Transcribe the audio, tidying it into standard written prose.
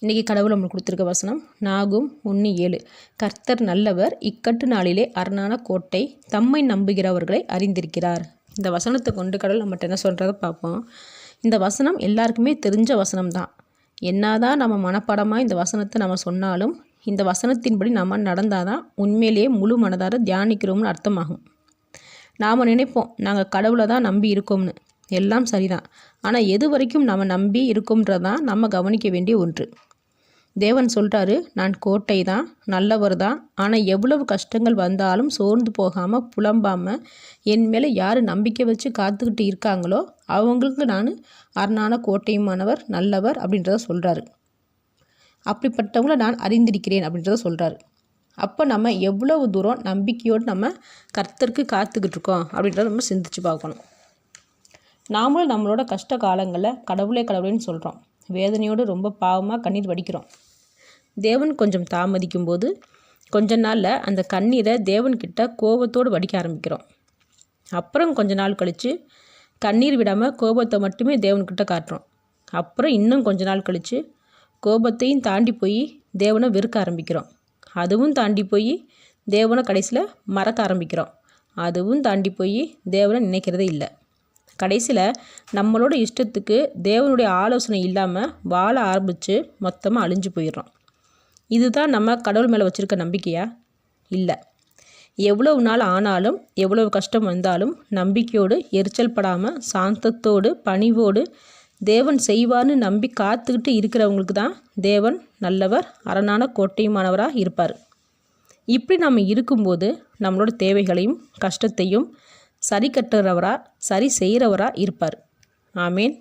இன்றைக்கி கடவுள் நம்மளுக்கு கொடுத்துருக்க வசனம் நாகும் 1:7. கர்த்தர் நல்லவர், இக்கட்டு நாளிலே அரணான கோட்டை, தம்மை நம்புகிறவர்களை அறிந்திருக்கிறார். இந்த வசனத்தை கொண்டு கடவுள் நம்மகிட்ட என்ன சொல்கிறத பார்ப்போம். இந்த வசனம் எல்லாருக்குமே தெரிஞ்ச வசனம் தான். என்னதான் நம்ம மனப்பாடமாக இந்த வசனத்தை நம்ம சொன்னாலும் இந்த வசனத்தின்படி நம்ம நடந்தால் தான் உண்மையிலேயே முழு மனதார தியானிக்கிறோம்னு அர்த்தமாகும். நாம் நினைப்போம் நாங்கள் கடவுளை தான் நம்பி இருக்கோம்னு. எல்லாம் சரிதான். ஆனால் எது வரைக்கும் நம்ம நம்பி இருக்கோம்ன்றதான் நம்ம கவனிக்க வேண்டிய ஒன்று. தேவன் சொல்கிறாரு, நான் கோட்டை தான், நல்லவர் தான். ஆனால் எவ்வளவு கஷ்டங்கள் வந்தாலும் சோர்ந்து போகாமல் புலம்பாமல் என் மேலே யார் நம்பிக்கை வச்சு காத்துக்கிட்டு இருக்காங்களோ அவங்களுக்கு நான் அரணான கோட்டையுமானவர், நல்லவர் அப்படின்றத சொல்கிறாரு. அப்படிப்பட்டவங்கள நான் அறிந்திருக்கிறேன் அப்படின்றத சொல்கிறாரு. அப்போ நம்ம எவ்வளவு தூரம் நம்பிக்கையோடு நம்ம கர்த்தருக்கு காத்துக்கிட்டு இருக்கோம் அப்படின்றத நம்ம சிந்திச்சு பார்க்கணும். நாமளும் நம்மளோட கஷ்ட காலங்களில் கடவுளேன்னு சொல்கிறோம். வேதனையோடு ரொம்ப பாவமாக கண்ணீர் வடிக்கிறோம். தேவன் கொஞ்சம் தாமதிக்கும் போது கொஞ்ச நாளில் அந்த கண்ணீரை தேவன்கிட்ட கோபத்தோடு வடிக்க ஆரம்பிக்கிறோம். அப்புறம் கொஞ்ச நாள் கழித்து கண்ணீர் விடாமல் கோபத்தை மட்டுமே தேவன்கிட்ட காட்டுறோம். அப்புறம் இன்னும் கொஞ்ச நாள் கழித்து கோபத்தையும் தாண்டி போய் தேவனை வெறுக்க ஆரம்பிக்கிறோம். அதுவும் தாண்டி போய் தேவனை கடைசியில் மறக்க ஆரம்பிக்கிறோம். அதுவும் தாண்டி போய் தேவனை நினைக்கிறதே இல்லை. கடைசியில் நம்மளோட இஷ்டத்துக்கு தேவனுடைய ஆலோசனை இல்லாமல் வாழ ஆரம்பித்து மொத்தமாக அழிஞ்சு போயிடுறோம். இதுதான் நம்ம கடவுள் மேலே வச்சுருக்க நம்பிக்கையா? இல்லை. எவ்வளவு நாள் ஆனாலும் எவ்வளவு கஷ்டம் வந்தாலும் நம்பிக்கையோடு எரிச்சல் படாமல் சாந்தத்தோடு பணிவோடு தேவன் செய்வார்னு நம்பி காத்துக்கிட்டு இருக்கிறவங்களுக்கு தான் தேவன் நல்லவர், அரணான கோட்டையுமானவராக இருப்பார். இப்படி நம்ம இருக்கும்போது நம்மளோட தேவைகளையும் கஷ்டத்தையும் சரி கட்டுறவராக சரி செய்கிறவராக இருப்பார். ஆமேன்.